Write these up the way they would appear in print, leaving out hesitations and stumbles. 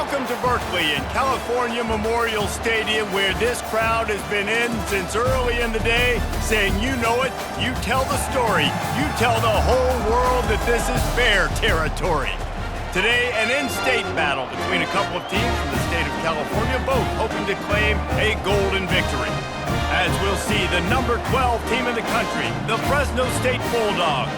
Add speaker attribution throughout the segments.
Speaker 1: Welcome to Berkeley and California Memorial Stadium, where this crowd has been in since early in the day, saying you know it, you tell the story, you tell the whole world that this is Bear territory. Today, an in-state battle between a couple of teams from the state of California, both hoping to claim a golden victory. As we'll see, the number 12 team in the country, the Fresno State Bulldogs,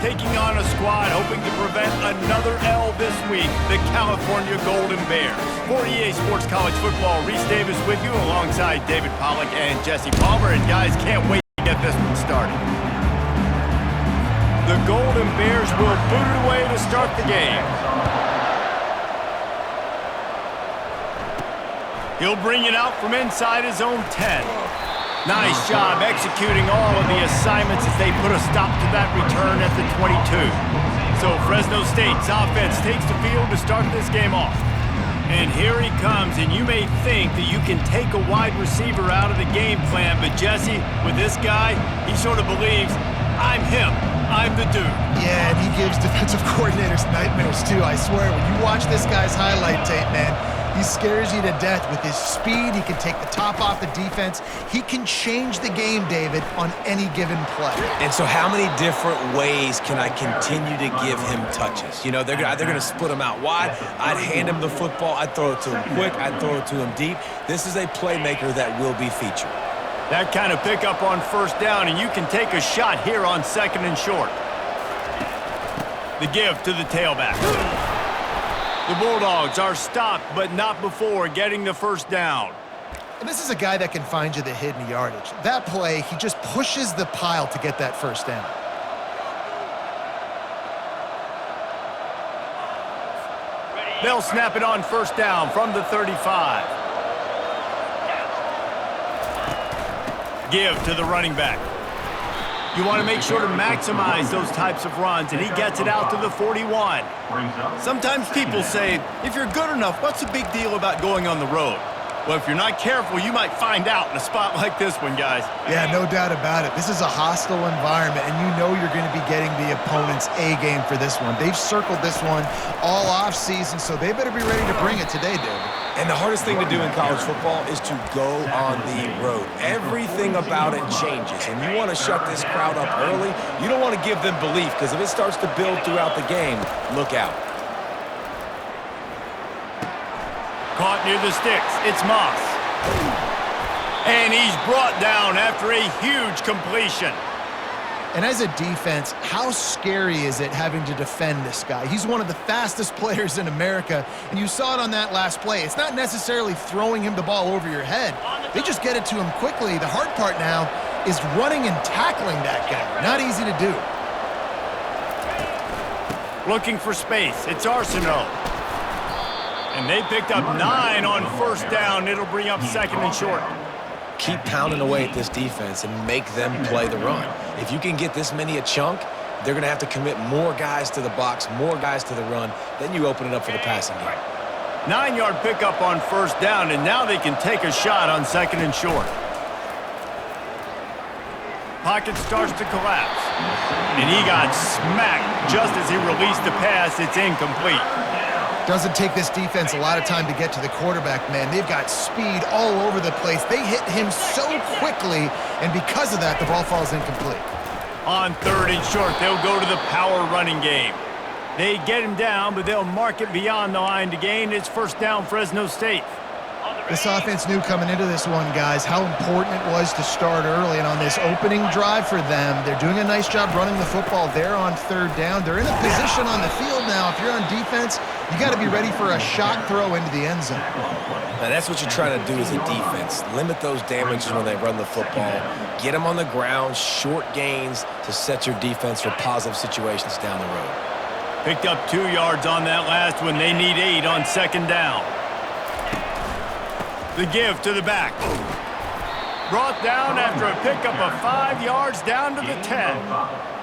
Speaker 1: taking on a squad hoping to prevent another L this week, the California Golden Bears. For EA Sports College Football, Reese Davis with you alongside David Pollack and Jesse Palmer. And guys, can't wait to get this one started. The Golden Bears will boot it away to start the game. He'll bring it out from inside his own 10. Nice job executing all of the assignments as they put a stop to that return at the 22. So Fresno State's offense takes the field to start this game off. And here he comes, and you may think that you can take a wide receiver out of the game plan, but Jesse, with this guy, he sort of believes, I'm him, I'm the dude.
Speaker 2: Yeah, and he gives defensive coordinators nightmares too, I swear. When you watch this guy's highlight tape, man, he scares you to death with his speed. He can take the top off the defense. He can change the game, David, on any given play.
Speaker 3: And so how many different ways can I continue to give him touches? You know, they're either going to split him out wide. I'd hand him the football. I'd throw it to him quick. I'd throw it to him deep. This is a playmaker that will be featured.
Speaker 1: That kind of pickup on first down, and you can take a shot here on second and short. The give to the tailback. The Bulldogs are stopped, but not before getting the first down.
Speaker 2: And this is a guy that can find you the hidden yardage. That play, he just pushes the pile to get that first down.
Speaker 1: They'll snap it on first down from the 35. Give to the running back. You want to make sure to maximize those types of runs, and he gets it out to the 41. Sometimes people say, if you're good enough, what's the big deal about going on the road? Well, if you're not careful, you might find out in a spot like this one, guys.
Speaker 2: Yeah, no doubt about it. This is a hostile environment, and you know you're going to be getting the opponent's A game for this one. They've circled this one all offseason, so they better be ready to bring it today, David.
Speaker 3: And the hardest thing to do in college football is to go on the road. Everything about it changes, and you want to shut this crowd up early. You don't want to give them belief, because if it starts to build throughout the game, look out.
Speaker 1: Caught near the sticks. It's Moss. And he's brought down after a huge completion.
Speaker 2: And as a defense, how scary is it having to defend this guy? He's one of the fastest players in America, and you saw it on that last play. It's not necessarily throwing him the ball over your head. They just get it to him quickly. The hard part now is running and tackling that guy. Not easy to do.
Speaker 1: Looking for space. It's Arsenault. And they picked up 9 on first down. It'll bring up second and short.
Speaker 3: Keep pounding away at this defense and make them play the run. If you can get this many a chunk, they're going to have to commit more guys to the box, more guys to the run. Then you open it up for the passing game.
Speaker 1: 9-yard pickup on first down, and now they can take a shot on second and short. Pocket starts to collapse. And he got smacked just as he released the pass. It's incomplete.
Speaker 2: Doesn't take this defense a lot of time to get to the quarterback, man. They've got speed all over the place. They hit him so quickly, and because of that, the ball falls incomplete.
Speaker 1: On third and short, they'll go to the power running game. They get him down, but they'll mark it beyond the line to gain. It's first down, Fresno State.
Speaker 2: This offense knew coming into this one, guys, how important it was to start early. And on this opening drive for them, they're doing a nice job running the football there on third down. They're in a position on the field now. If you're on defense, you got to be ready for a shot throw into the end zone.
Speaker 3: Now, that's what you're trying to do as a defense. Limit those damages when they run the football. Get them on the ground, short gains to set your defense for positive situations down the road.
Speaker 1: Picked up 2 yards on that last one. They need 8 on second down. The give to the back. Brought down after a pickup of 5 yards down to the 10.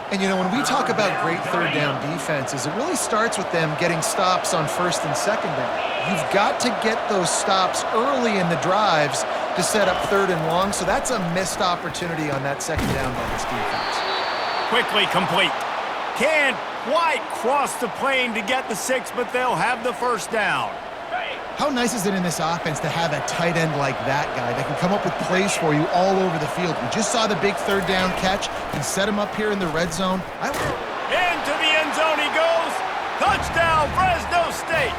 Speaker 2: And, you know, when we talk about great third down defenses, it really starts with them getting stops on first and second down. You've got to get those stops early in the drives to set up third and long, so that's a missed opportunity on that second down by this defense.
Speaker 1: Quickly complete. Can't quite cross the plane to get the 6, but they'll have the first down.
Speaker 2: How nice is it in this offense to have a tight end like that guy that can come up with plays for you all over the field? We just saw the big third down catch. Can set him up here in the red zone.
Speaker 1: Into the end zone he goes. Touchdown, Fresno State.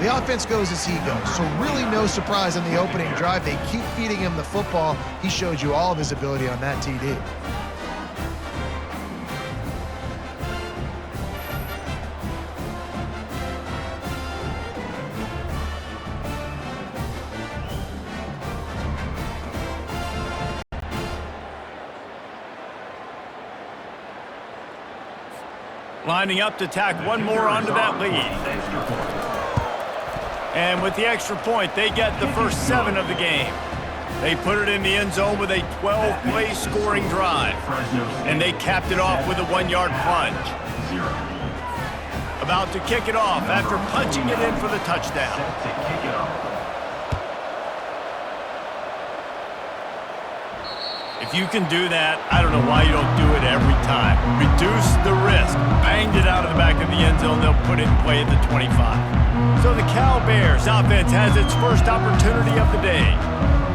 Speaker 2: The offense goes as he goes, so really no surprise on the opening drive. They keep feeding him the football. He showed you all of his ability on that TD.
Speaker 1: Lining up to tack one more onto that lead. And with the extra point, they get the first 7 of the game. They put it in the end zone with a 12-play scoring drive. And they capped it off with a 1-yard plunge. About to kick it off after punching it in for the touchdown. If you can do that, I don't know why you don't do it every time. Reduce the risk. Banged it out of the back of the end zone. They'll put it in play at the 25. So the Cal Bears offense has its first opportunity of the day.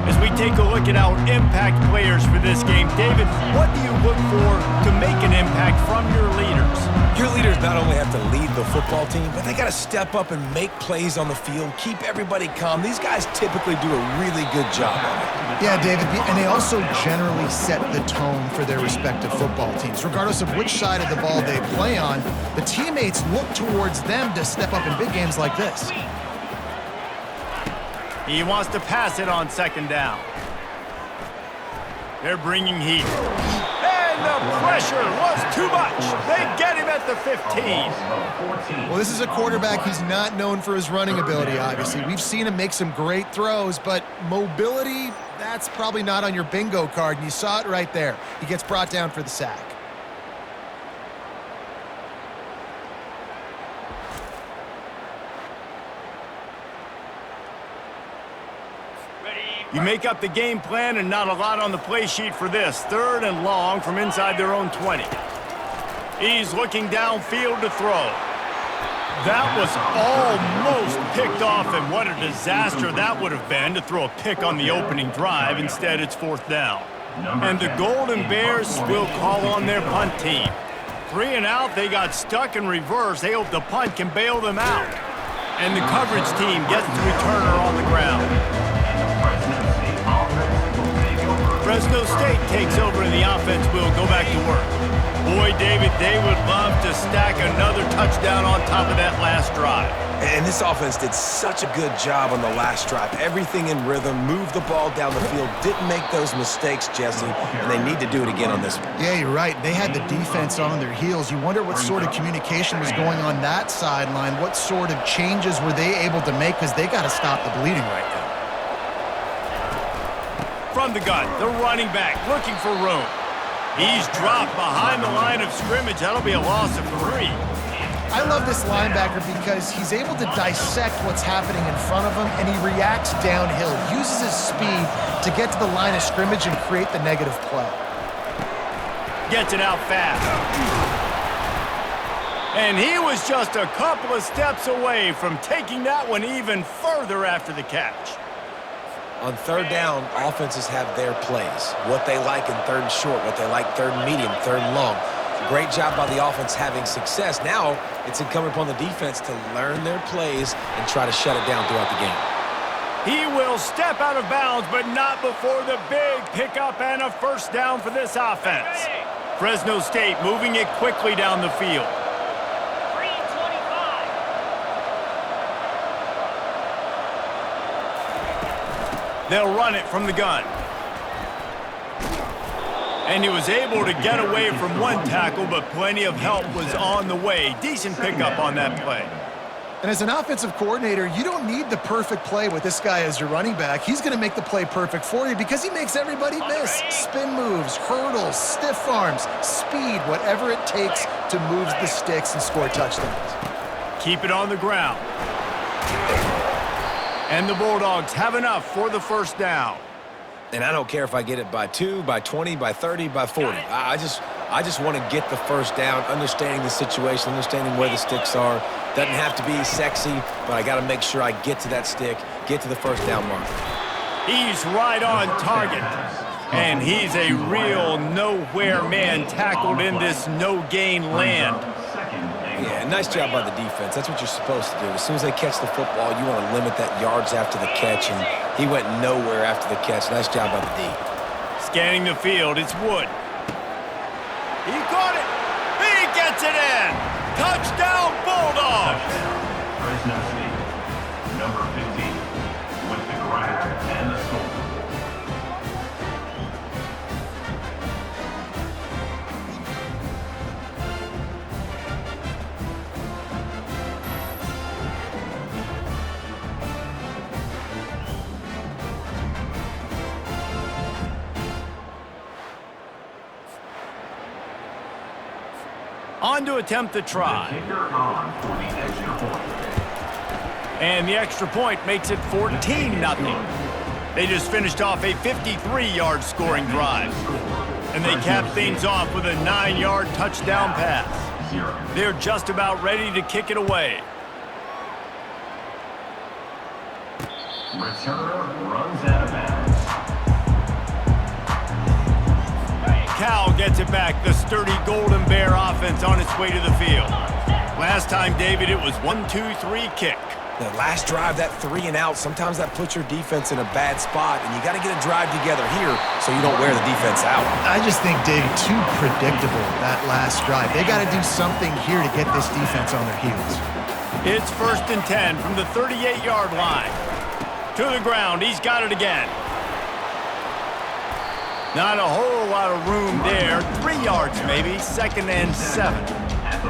Speaker 1: As we take a look at our impact players for this game, David, what do you look for to make an impact from your leaders?
Speaker 3: Your leaders not only have to lead the football team, but they got to step up and make plays on the field, keep everybody calm. These guys typically do a really good job of it.
Speaker 2: Yeah, David, and they also generally set the tone for their respective football teams. Regardless of which side of the ball they play on, the teammates look towards them to step up in big games like this.
Speaker 1: He wants to pass it on second down. They're bringing heat. And the pressure was too much. They get him at the 15.
Speaker 2: Well, this is a quarterback who's not known for his running ability, obviously. We've seen him make some great throws, but mobility, that's probably not on your bingo card, and you saw it right there. He gets brought down for the sack.
Speaker 1: You make up the game plan and not a lot on the play sheet for this. 3rd and long from inside their own 20. He's looking downfield to throw. That was almost picked off, and what a disaster that would have been to throw a pick on the opening drive. Instead, it's 4th down. And the Golden Bears will call on their punt team. 3 and out, they got stuck in reverse. They hope the punt can bail them out. And the coverage team gets the returner on the ground. Fresno State takes over and the offense will go back to work. Boy, David, they would love to stack another touchdown on top of that last drive.
Speaker 3: And this offense did such a good job on the last drive. Everything in rhythm, moved the ball down the field, didn't make those mistakes, Jesse, and they need to do it again on this one.
Speaker 2: Yeah, you're right. They had the defense on their heels. You wonder what sort of communication was going on that sideline. What sort of changes were they able to make, because they got to stop the bleeding right now.
Speaker 1: From the gun, the running back looking for room. He's dropped behind the line of scrimmage. That'll be a loss of 3.
Speaker 2: I love this linebacker because he's able to dissect what's happening in front of him, and he reacts downhill, uses his speed to get to the line of scrimmage and create the negative play.
Speaker 1: Gets it out fast. And he was just a couple of steps away from taking that one even further after the catch.
Speaker 3: On 3rd down, offenses have their plays. What they like in 3rd and short, what they like 3rd and medium, 3rd and long. Great job by the offense having success. Now it's incumbent upon the defense to learn their plays and try to shut it down throughout the game.
Speaker 1: He will step out of bounds, but not before the big pickup and a first down for this offense. Fresno State moving it quickly down the field. They'll run it from the gun. And he was able to get away from one tackle, but plenty of help was on the way. Decent pickup on that play.
Speaker 2: And as an offensive coordinator, you don't need the perfect play with this guy as your running back. He's going to make the play perfect for you because he makes everybody miss. Spin moves, hurdles, stiff arms, speed, whatever it takes to move the sticks and score touchdowns.
Speaker 1: Keep it on the ground. And the Bulldogs have enough for the first down.
Speaker 3: And I don't care if I get it by 2, by 20, by 30, by 40. I I just want to get the first down, understanding the situation, understanding where the sticks are. Doesn't have to be sexy, but I got to make sure I get to that stick, get to the first down mark.
Speaker 1: He's right on target. And he's a real nowhere man tackled in this no-gain land.
Speaker 3: Yeah, nice job by the defense. That's what you're supposed to do. As soon as they catch the football, you want to limit that yards after the catch, and he went nowhere after the catch. Nice job by the D.
Speaker 1: Scanning the field, it's Wood. He caught it. He gets it in. Touchdown, Bulldogs.
Speaker 4: Fresno State, number 15, with the grab and the score.
Speaker 1: On to attempt the try.
Speaker 4: Kicker on for the extra point.
Speaker 1: And the extra point makes it 14-0. They just finished off a 53-yard scoring drive. And they cap things off with a 9-yard touchdown pass. They're just about ready to kick it away.
Speaker 4: Returner runs out of bounds.
Speaker 1: Cal gets it back. The sturdy Golden Bear offense on its way to the field. Last time, David, it was 1-2-3 kick.
Speaker 3: The last drive, that 3 and out, sometimes that puts your defense in a bad spot, and you got to get a drive together here so you don't wear the defense out.
Speaker 2: I just think, Dave, too predictable, that last drive. They got to do something here to get this defense on their heels.
Speaker 1: It's 1st and 10 from the 38-yard line. To the ground, he's got it again. Not a whole lot of room there. 3 yards maybe, 2nd and 7.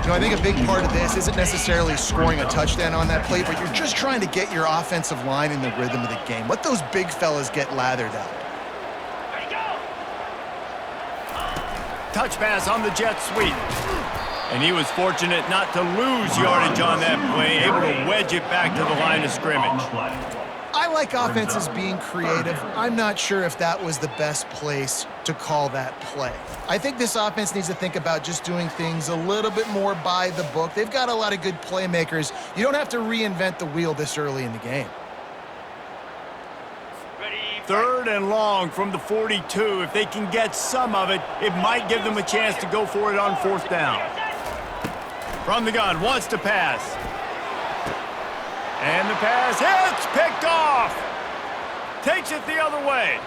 Speaker 2: You know, I think a big part of this isn't necessarily scoring a touchdown on that play, but you're just trying to get your offensive line in the rhythm of the game. Let those big fellas get lathered up.
Speaker 1: Touch pass on the jet sweep. And he was fortunate not to lose yardage on that play, able to wedge it back to the line of scrimmage.
Speaker 2: I like offenses being creative. I'm not sure if that was the best place to call that play. I think this offense needs to think about just doing things a little bit more by the book. They've got a lot of good playmakers. You don't have to reinvent the wheel this early in the game.
Speaker 1: 3rd and long from the 42. If they can get some of it, it might give them a chance to go for it on 4th down. From the gun, wants to pass. And the pass hits, picked off. Takes it the other way.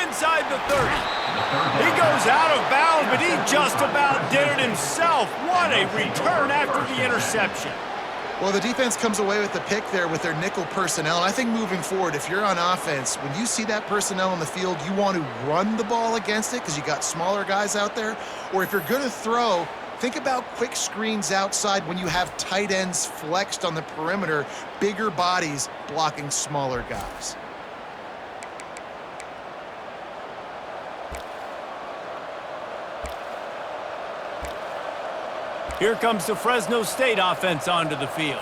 Speaker 1: Inside the 30. He goes out of bounds, but he just about did it himself. What a return after the interception.
Speaker 2: Well, the defense comes away with the pick there with their nickel personnel. And I think moving forward, if you're on offense, when you see that personnel on the field, you want to run the ball against it because you got smaller guys out there. Or if you're going to throw, think about quick screens outside when you have tight ends flexed on the perimeter, bigger bodies blocking smaller guys.
Speaker 1: Here comes the Fresno State offense onto the field.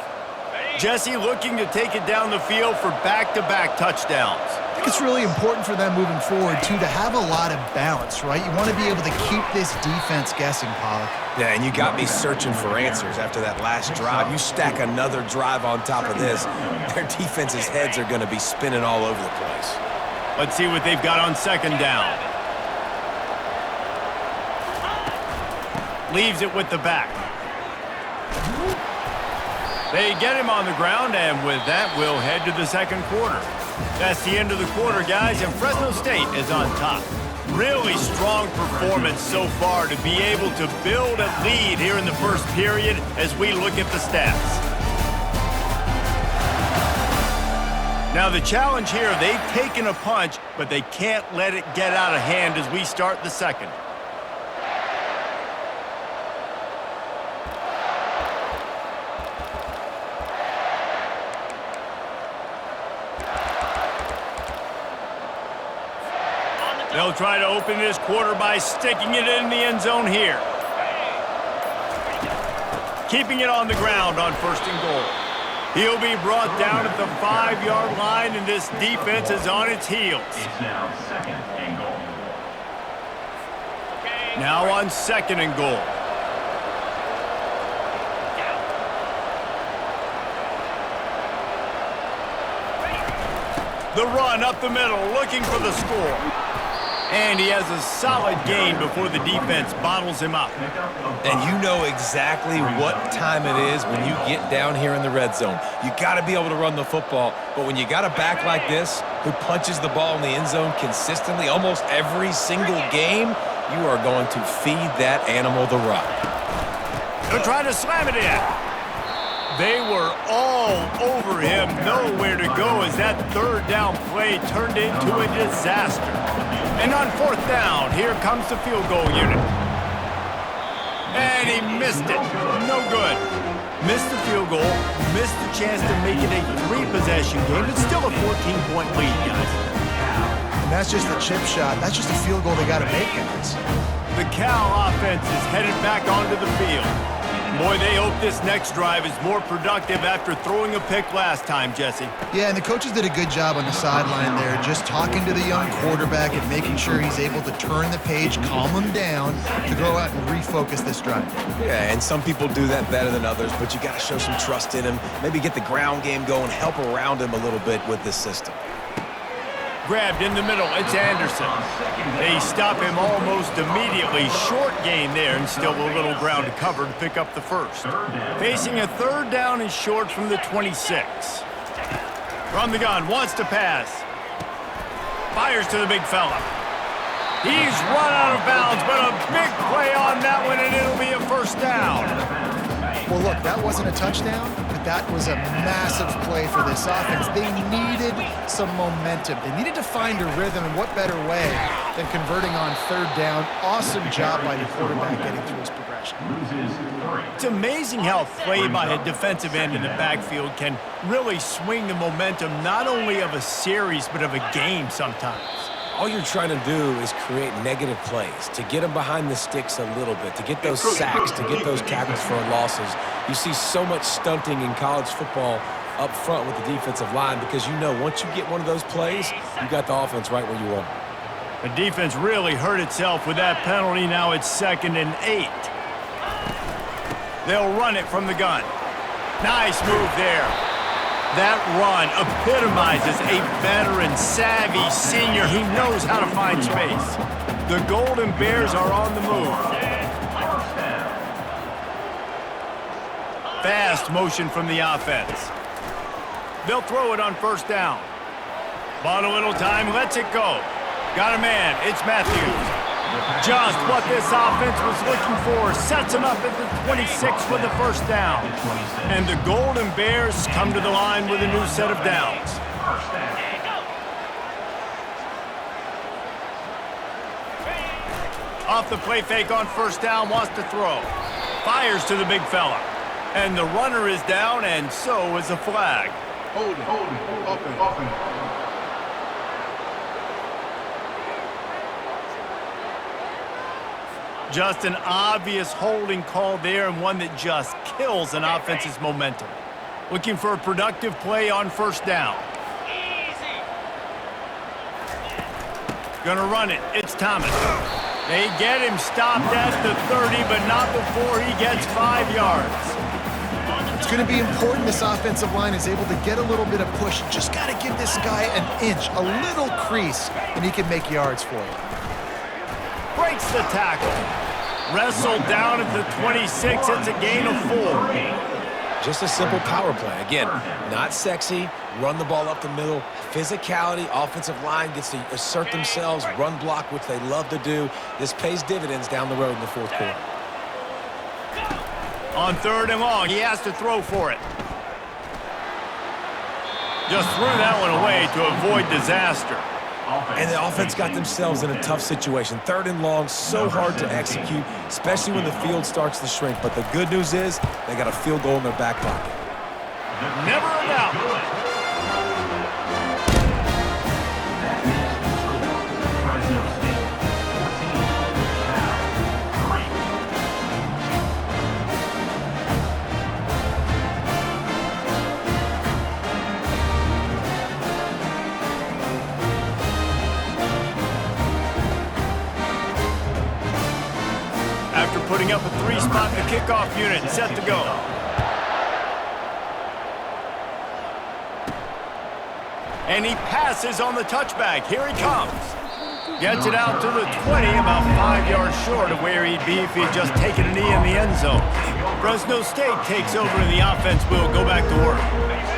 Speaker 1: Jesse looking to take it down the field for back-to-back touchdowns.
Speaker 2: I think it's really important for them moving forward, too, to have a lot of balance, right? You want to be able to keep this defense guessing, Pollock.
Speaker 3: Yeah, and you got me searching for answers after that last drive. You stack another drive on top of this, their defense's heads are going to be spinning all over the place.
Speaker 1: Let's see what they've got on 2nd down. Leaves it with the back. They get him on the ground, and with that, we'll head to the 2nd quarter. That's the end of the quarter, guys, and Fresno State is on top. Really strong performance so far to be able to build a lead here in the 1st period as we look at the stats. Now the challenge here, they've taken a punch, but they can't let it get out of hand as we start the 2nd. They'll try to open this quarter by sticking it in the end zone here. Keeping it on the ground on 1st and goal. He'll be brought down at the 5-yard line, and this defense is on its heels.
Speaker 4: It's now 2nd and goal.
Speaker 1: Now on 2nd and goal. The run up the middle, looking for the score. And he has a solid gain before the defense bottles him up.
Speaker 3: And you know exactly what time it is when you get down here in the red zone. You got to be able to run the football, but when you got a back like this who punches the ball in the end zone consistently almost every single game, you are going to feed that animal the rock.
Speaker 1: They're trying to slam it in. They were all over him, nowhere to go as that 3rd down play turned into a disaster. And on 4th down, here comes the field goal unit. And he missed it. No good. Missed the field goal, missed the chance to make it a 3-possession game. It's still a 14-point lead, guys.
Speaker 2: And that's just a chip shot. That's just a field goal they got to make, guys.
Speaker 1: The Cal offense is headed back onto the field. Boy, they hope this next drive is more productive after throwing a pick last time, Jesse.
Speaker 2: Yeah, and the coaches did a good job on the sideline there, just talking to the young quarterback and making sure he's able to turn the page, calm him down, to go out and refocus this drive.
Speaker 3: Yeah, and some people do that better than others, but you got to show some trust in him, maybe get the ground game going, help around him a little bit with this system.
Speaker 1: Grabbed in the middle, it's Anderson. They stop him almost immediately. Short gain there, and still a little ground to cover to pick up the first. Facing a 3rd down and short from the 26. From the gun, wants to pass. Fires to the big fella. He's run out of bounds, but a big play on that one, and it'll be a 1st down.
Speaker 2: Well, look, that wasn't a touchdown, but that was a massive play for this offense. They needed some momentum. They needed to find a rhythm, and what better way than converting on 3rd down. Awesome job by the quarterback getting through his progression.
Speaker 1: It's amazing how play by a defensive end in the backfield can really swing the momentum not only of a series, but of a game sometimes.
Speaker 3: All you're trying to do is create negative plays, to get them behind the sticks a little bit, to get those sacks, to get those tackles for losses. You see so much stunting in college football up front with the defensive line because you know once you get one of those plays, you got the offense right where you want it.
Speaker 1: The defense really hurt itself with that penalty. Now it's 2nd and 8. They'll run it from the gun. Nice move there. That run epitomizes a veteran, savvy senior who knows how to find space. The Golden Bears are on the move. Fast motion from the offense. They'll throw it on 1st down. Bought a little time, lets it go. Got a man, it's Matthews. Just what this offense was looking for. Sets him up at the 26 for the 1st down. And the Golden Bears come to the line with a new set of downs. Off the play fake on 1st down, wants to throw. Fires to the big fella. And the runner is down, and so is a flag.
Speaker 5: Hold it, open.
Speaker 1: Just an obvious holding call there, and one that just kills an offense's momentum. Looking for a productive play on 1st down. Gonna run it. It's Thomas. They get him stopped at the 30, but not before he gets 5 yards.
Speaker 2: It's going to be important this offensive line is able to get a little bit of push. Just got to give this guy an inch, a little crease, and he can make yards for you.
Speaker 1: Breaks the tackle. Wrestled down at the 26. It's a gain of 4.
Speaker 3: Just a simple power play. Again, not sexy, run the ball up the middle, physicality, offensive line gets to assert themselves, run block, which they love to do. This pays dividends down the road in the 4th quarter.
Speaker 1: On 3rd and long, he has to throw for it. Just threw that one away to avoid disaster.
Speaker 3: And the offense got themselves in a tough situation. 3rd and long, so hard to execute, especially when the field starts to shrink. But the good news is they got a field goal in their back pocket.
Speaker 1: Never a doubt.
Speaker 4: Fresno State, 14, 3.
Speaker 1: loading up a 3-spot in the kickoff unit, set to go. And he passes on the touchback. Here he comes. Gets it out to the 20, about 5 yards short of where he'd be if he'd just taken a knee in the end zone. Fresno State takes over and the offense will go back to work.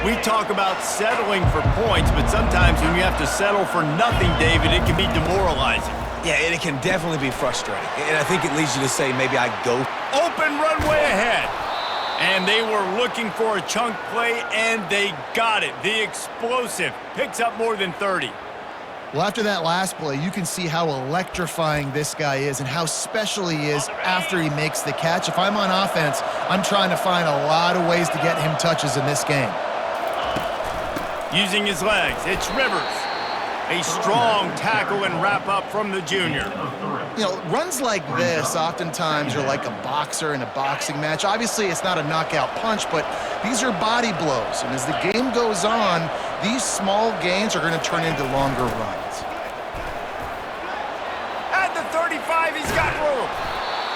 Speaker 1: We talk about settling for points, but sometimes when you have to settle for nothing, David, it can be demoralizing.
Speaker 3: Yeah, and it can definitely be frustrating. And I think it leads you to say maybe I go.
Speaker 1: Open runway ahead. And they were looking for a chunk play, and they got it. The explosive picks up more than 30.
Speaker 2: Well, after that last play, you can see how electrifying this guy is and how special he is after he makes the catch. If I'm on offense, I'm trying to find a lot of ways to get him touches in this game.
Speaker 1: Using his legs, it's Rivers. A strong tackle and wrap up from the junior.
Speaker 2: You know, runs like this oftentimes are like a boxer in a boxing match. Obviously, it's not a knockout punch, but these are body blows. And as the game goes on, these small gains are going to turn into longer runs.
Speaker 1: At the 35, he's got room.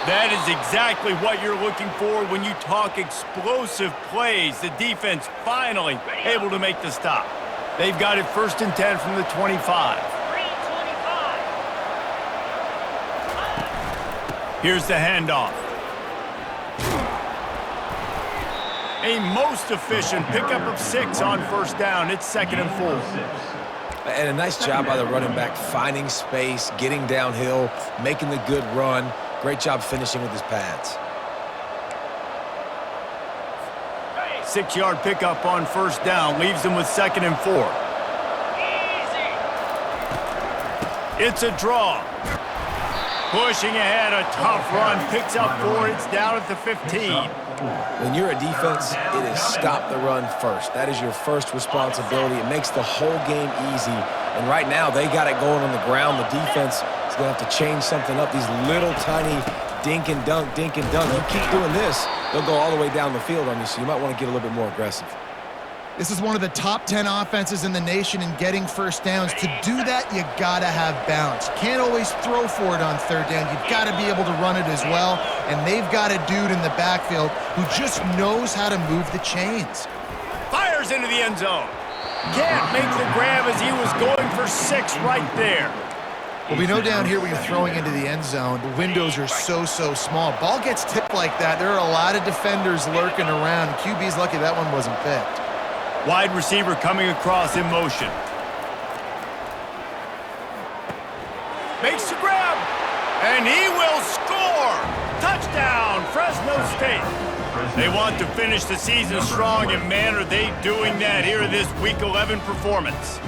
Speaker 1: That is exactly what you're looking for when you talk explosive plays. The defense finally able to make the stop. They've got it 1st and 10 from the 25. Here's the handoff. A most efficient pickup of 6 on 1st down. It's 2nd and 4.
Speaker 3: And a nice job by the running back, finding space, getting downhill, making the good run. Great job finishing with his pads.
Speaker 1: 6-yard pickup on 1st down. Leaves them with 2nd and 4. It's a draw. Pushing ahead, a tough run. Picks up 4. It's down at the 15.
Speaker 3: When you're a defense, it is stop the run first. That is your first responsibility. It makes the whole game easy. And right now, they got it going on the ground. The defense is going to have to change something up. These little tiny dink and dunk, dink and dunk. You keep doing this, they'll go all the way down the field on you, so you might want to get a little bit more aggressive.
Speaker 2: This is one of the top 10 offenses in the nation in getting 1st downs. To do that, you got to have balance. You can't always throw for it on 3rd down. You've got to be able to run it as well. And they've got a dude in the backfield who just knows how to move the chains.
Speaker 1: Fires into the end zone. Can't make the grab as he was going for 6 right there.
Speaker 2: Well, we know down here when you're throwing into the end zone, the windows are so small. Ball gets tipped like that, there are a lot of defenders lurking around. QB's lucky that one wasn't picked.
Speaker 1: Wide receiver coming across in motion. Makes the grab, and he will score! Touchdown, Fresno State. They want to finish the season strong, and man, are they doing that here in this Week 11 performance.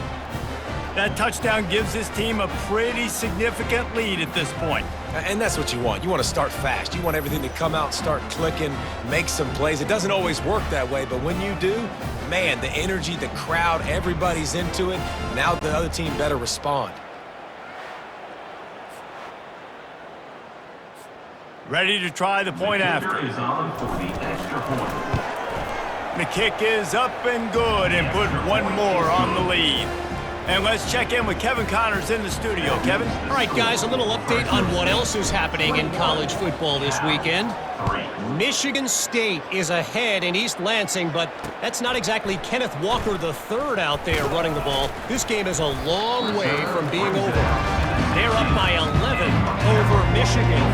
Speaker 1: That touchdown gives this team a pretty significant lead at this point.
Speaker 3: And that's what you want. You want to start fast. You want everything to come out, start clicking, make some plays. It doesn't always work that way, but when you do, man, the energy, the crowd, everybody's into it. Now the other team better respond.
Speaker 1: Ready to try the point after.
Speaker 4: Is on for the extra point.
Speaker 1: The kick is up and good and put one more on the lead. And let's check in with Kevin Connors in the studio. Kevin?
Speaker 6: All right, guys, a little update on what else is happening in college football this weekend. Michigan State is ahead in East Lansing, but that's not exactly Kenneth Walker III out there running the ball. This game is a long way from being over. They're up by 11 over Michigan.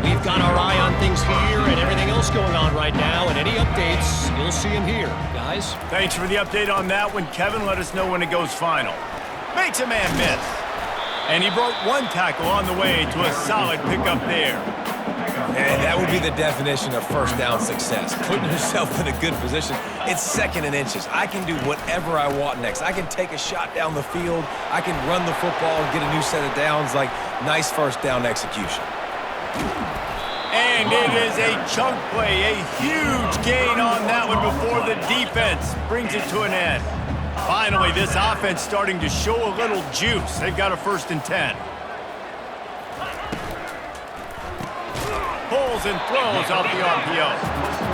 Speaker 6: We've got our eye on things here and everything else going on right now, and any updates, you'll see them here, guys.
Speaker 1: Thanks for the update on that one, Kevin. Let us know when it goes final. Makes a man miss. And he broke one tackle on the way to a solid pickup there.
Speaker 3: And that would be the definition of 1st down success. Putting yourself in a good position. It's 2nd and inches. I can do whatever I want next. I can take a shot down the field. I can run the football and get a new set of downs. Like, nice 1st down execution.
Speaker 1: And it is a chunk play, a huge gain on that one before the defense brings it to an end. Finally, this offense starting to show a little juice. They've got a 1st and 10. Pulls and throws off the RPO.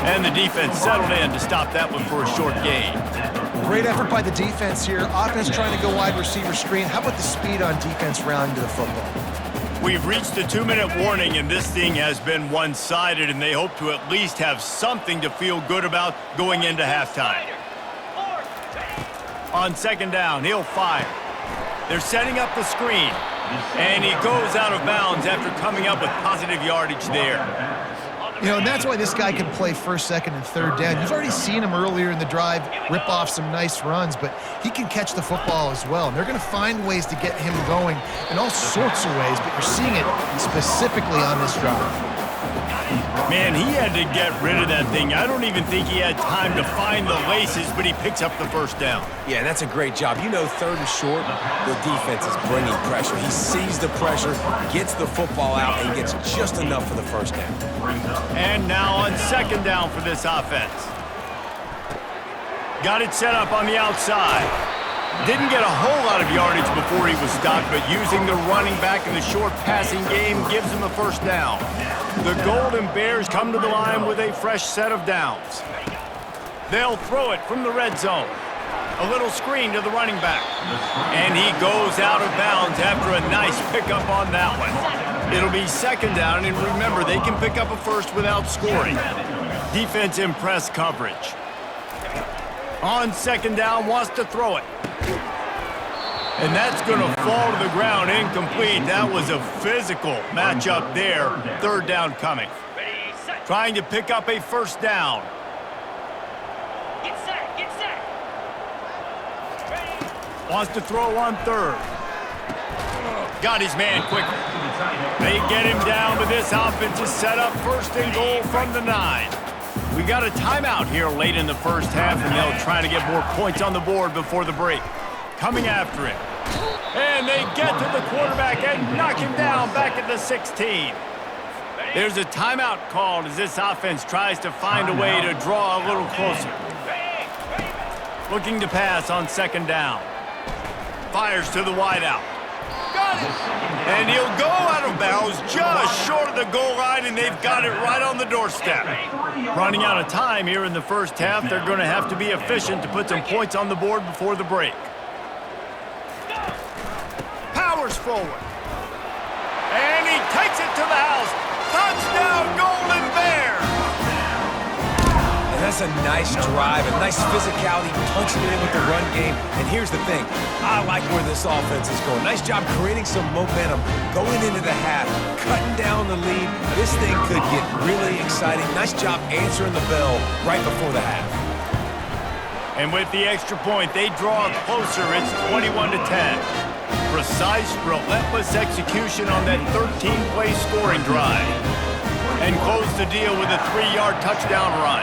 Speaker 1: And the defense settled in to stop that one for a short gain.
Speaker 2: Great effort by the defense here. Offense trying to go wide receiver screen. How about the speed on defense rounding to the football?
Speaker 1: We've reached the 2-minute warning, and this thing has been one-sided, and they hope to at least have something to feel good about going into halftime. On second down, he'll fire. They're setting up the screen, and he goes out of bounds after coming up with positive yardage there.
Speaker 2: You know, and that's why this guy can play first, second, and third down. You've already seen him earlier in the drive rip off some nice runs, but he can catch the football as well. And they're going to find ways to get him going in all sorts of ways, but you're seeing it specifically on this drive.
Speaker 1: Man, he had to get rid of that thing. I don't even think he had time to find the laces, but he picks up the first down.
Speaker 3: Yeah, that's a great job. You know, third and short, the defense is bringing pressure. He sees the pressure, gets the football out, and gets just enough for the first down.
Speaker 1: And now on second down for this offense. Got it set up on the outside. Didn't get a whole lot of yardage before he was stopped, but using the running back in the short passing game gives him the first down. The Golden Bears come to the line with a fresh set of downs. They'll throw it from the red zone. A little screen to the running back. And he goes out of bounds after a nice pickup on that one. It'll be second down, and remember, they can pick up a first without scoring. Defense in press coverage. On second down, wants to throw it. And that's going to fall to the ground, incomplete. That was a physical matchup there. Third down coming. Trying to pick up a first down. Wants to throw on third. Got his man quickly. They get him down, but this offense is set up first and goal from the 9. We got a timeout here late in the first half, and they'll try to get more points on the board before the break. Coming after him. And they get to the quarterback and knock him down back at the 16. There's a timeout called as this offense tries to find a way to draw a little closer. Looking to pass on second down. Fires to the wideout. Got it! And he'll go out of bounds just short of the goal line, and they've got it right on the doorstep. Running out of time here in the first half, they're going to have to be efficient to put some points on the board before the break. Powers forward. And he takes it to the house. Touchdown, Golden Bears!
Speaker 3: And that's a nice drive, a nice physicality, punching it in with the run game. And here's the thing, I like where this offense is going. Nice job creating some momentum, going into the half, cutting down the lead. This thing could get really exciting. Nice job answering the bell right before the half.
Speaker 1: And with the extra point, they draw closer. It's 21-10. Precise, relentless execution on that 13-play scoring drive. And close the deal with a 3-yard touchdown run.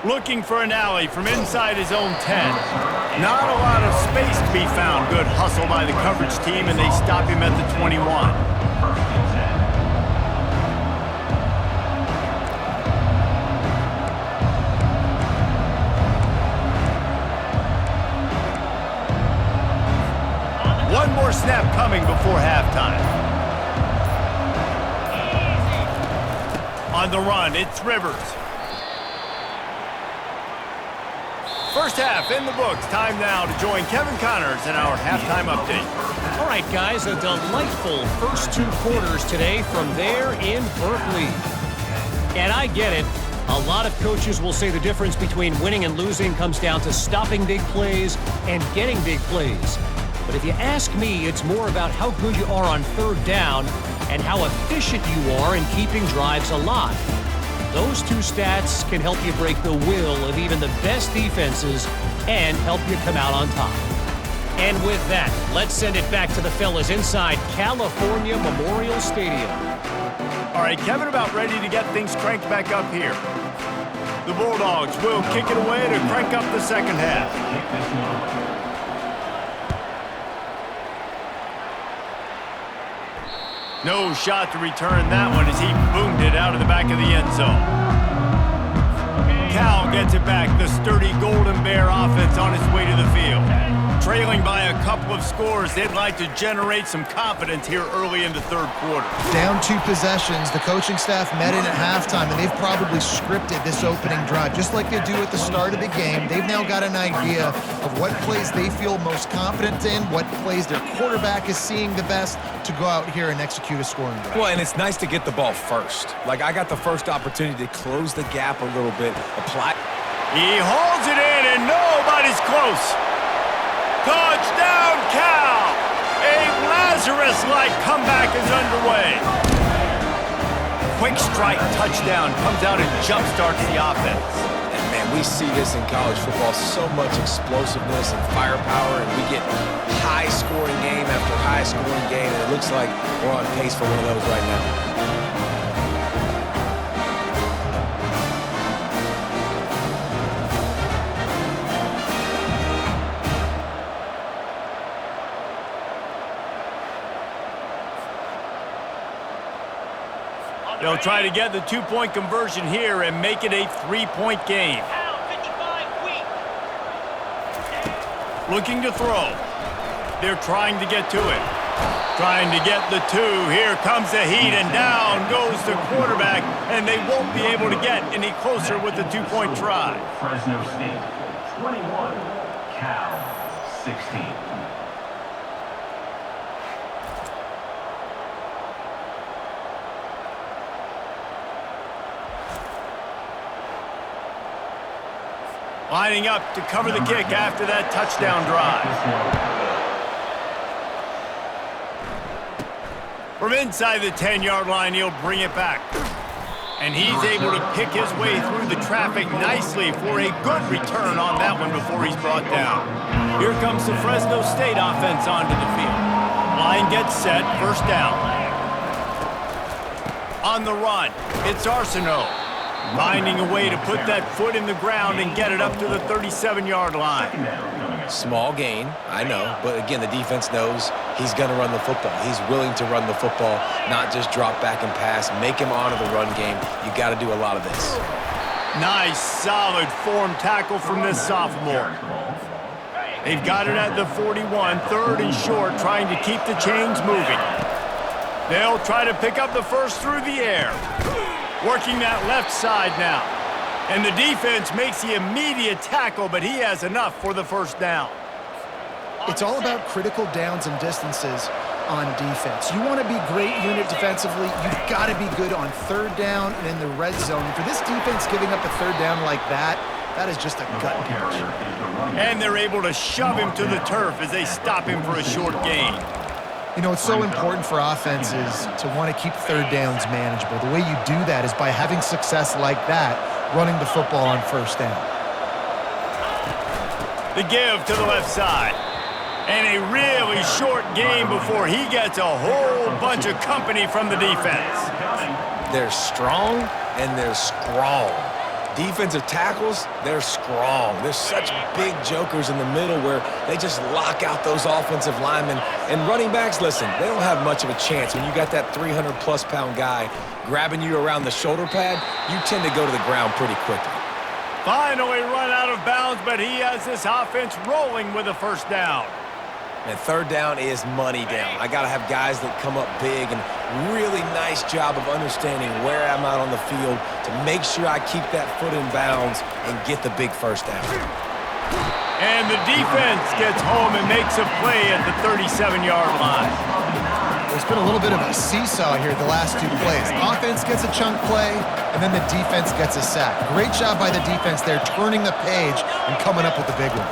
Speaker 1: Looking for an alley from inside his own 10. Not a lot of space to be found. Good hustle by the coverage team, and they stop him at the 21. One more snap coming before halftime. On the run, it's Rivers. First half in the books. Time now to join Kevin Connors in our halftime update.
Speaker 6: All right, guys, a delightful first 2 quarters today from there in Berkeley. And I get it. A lot of coaches will say the difference between winning and losing comes down to stopping big plays and getting big plays. But if you ask me, it's more about how good you are on third down and how efficient you are in keeping drives alive. Those 2 stats can help you break the will of even the best defenses and help you come out on top. And with that, let's send it back to the fellas inside California Memorial Stadium.
Speaker 1: All right, Kevin, about ready to get things cranked back up here. The Bulldogs will kick it away to crank up the second half. No shot to return that one as he boomed it out of the back of the end zone. Cal gets it back. The sturdy Golden Bear offense on its way to the field. Trailing by a couple of scores, they'd like to generate some confidence here early in the third quarter.
Speaker 2: Down 2 possessions, the coaching staff met in at halftime, and they've probably scripted this opening drive. Just like they do at the start of the game, they've now got an idea of what plays they feel most confident in, what plays their quarterback is seeing the best to go out here and execute a scoring drive.
Speaker 3: Well, and it's nice to get the ball first. Like, I got the first opportunity to close the gap a little bit, apply.
Speaker 1: He holds it in, and nobody's close. Touchdown, Cal! A Lazarus-like comeback is underway. Quick strike touchdown comes out and jumpstarts the offense.
Speaker 3: And, man, we see this in college football, so much explosiveness and firepower, and we get high-scoring game after high-scoring game, and it looks like we're on pace for one of those right now.
Speaker 1: They'll try to get the 2-point conversion here and make it a 3-point game. Looking to throw. They're trying to get to it. Trying to get the 2. Here comes the heat, and down goes the quarterback, and they won't be able to get any closer with the 2-point try.
Speaker 4: Fresno State, 21. Cal, 16.
Speaker 1: Lining up to cover the kick after that touchdown drive. From inside the 10-yard line, he'll bring it back. And he's able to pick his way through the traffic nicely for a good return on that one before he's brought down. Here comes the Fresno State offense onto the field. Line gets set, first down. On the run, it's Arsenault. Finding a way to put that foot in the ground and get it up to the 37-yard line.
Speaker 3: Small gain, I know, but again, the defense knows he's going to run the football. He's willing to run the football, not just drop back and pass, make him honor the run game. You got to do a lot of this.
Speaker 1: Nice, solid form tackle from this sophomore. They've got it at the 41, third and short, trying to keep the chains moving. They'll try to pick up the first through the air. Working that left side now. And the defense makes the immediate tackle, but he has enough for the first down.
Speaker 2: It's all about critical downs and distances on defense. You want to be great unit defensively, you've got to be good on third down and in the red zone. For this defense giving up a third down like that, that is just a gut punch.
Speaker 1: And they're able to shove him to the turf as they stop him for a short gain.
Speaker 2: You know, it's so important for offenses to want to keep third downs manageable. The way you do that is by having success like that, running the football on first down.
Speaker 1: The give to the left side. And a really short game before he gets a whole bunch of company from the defense.
Speaker 3: They're strong and they're strong. Defensive tackles, they're strong. There's such big jokers in the middle where they just lock out those offensive linemen. And running backs, listen, they don't have much of a chance. When you got that 300-plus pound guy grabbing you around the shoulder pad, you tend to go to the ground pretty quickly.
Speaker 1: Finally run out of bounds, but he has this offense rolling with a first down.
Speaker 3: And third down is money down. I got to have guys that come up big and really nice job of understanding where I'm out on the field to make sure I keep that foot in bounds and get the big first down.
Speaker 1: And the defense gets home and makes a play at the 37-yard line.
Speaker 2: There's been a little bit of a seesaw here the last 2 plays. Offense gets a chunk play, and then the defense gets a sack. Great job by the defense there, turning the page and coming up with the big one.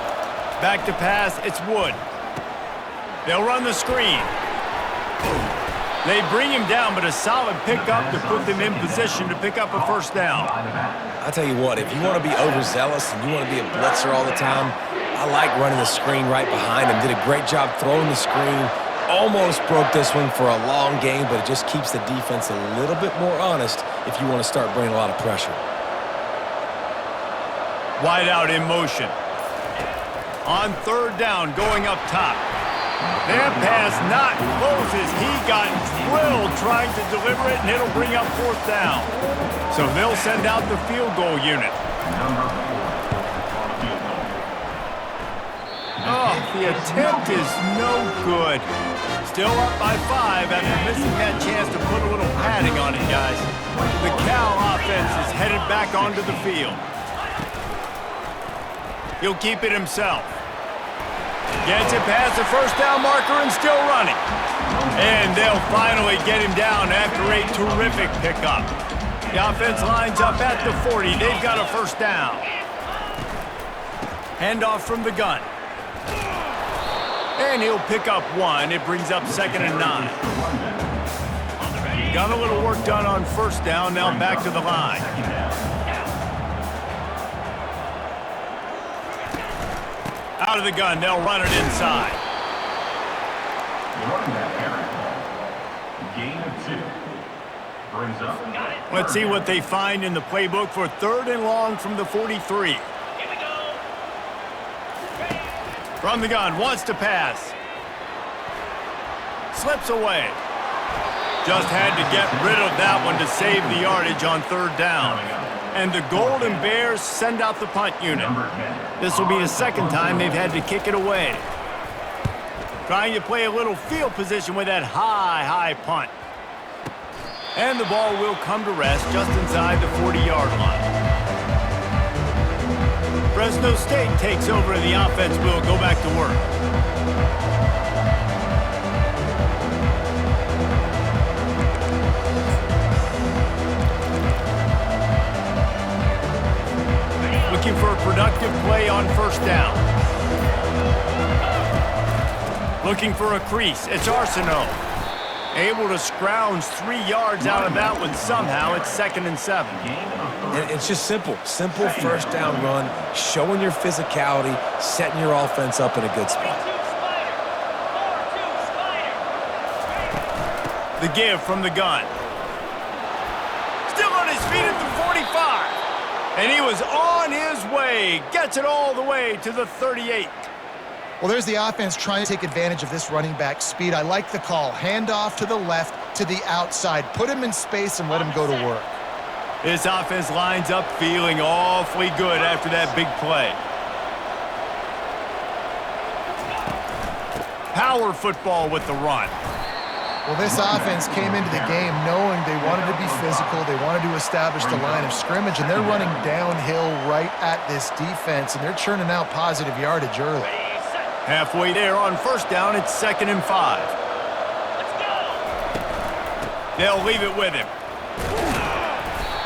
Speaker 1: Back to pass, it's Wood. They'll run the screen. They bring him down, but a solid pickup to put them in position to pick up a first down.
Speaker 3: I'll tell you what, if you want to be overzealous and you want to be a blitzer all the time, I like running the screen right behind him. Did a great job throwing the screen. Almost broke this one for a long game, but it just keeps the defense a little bit more honest if you want to start bringing a lot of pressure.
Speaker 1: Wide out in motion. On third down, going up top. That pass not closes. He got drilled trying to deliver it, and it'll bring up fourth down. So they'll send out the field goal unit. The attempt is no good. Still up by 5 after missing that chance to put a little padding on it, guys. The Cal offense is headed back onto the field. He'll keep it himself. Gets it past the first down marker and still running. And they'll finally get him down after a terrific pickup. The offense lines up at the 40. They've got a first down. Handoff from the gun. And he'll pick up 1. It brings up 2nd and 9. Got a little work done on first down. Now back to the line. Out of the gun. They'll run it inside.
Speaker 4: Gain of 2. Brings up.
Speaker 1: Let's see what they find in the playbook for 3rd and long from the 43. From the gun, wants to pass. Slips away. Just had to get rid of that one to save the yardage on 3rd down. And the Golden Bears send out the punt unit. This will be the 2nd time they've had to kick it away. Trying to play a little field position with that high punt. And the ball will come to rest just inside the 40-yard line. Fresno State takes over and the offense will go back to work. Looking for a productive play on first down. Looking for a crease. It's Arsenault. Able to scrounge 3 yards out of that one somehow. It's 2nd and 7.
Speaker 3: And it's just simple. Simple first down run, showing your physicality, setting your offense up in a good spot.
Speaker 1: The give from the gun. Still on his feet at the 45. And he was on his way. Gets it all the way to the 38.
Speaker 2: Well, there's the offense trying to take advantage of this running back speed. I like the call. Hand off to the left, to the outside. Put him in space and let him go to work.
Speaker 1: This offense lines up feeling awfully good after that big play. Power football with the run.
Speaker 2: Well, this offense came into the game knowing they wanted to be physical. They wanted to establish the line of scrimmage, and they're running downhill right at this defense, and they're churning out positive yardage early.
Speaker 1: Halfway there on first down, it's 2nd and 5. They'll leave it with him.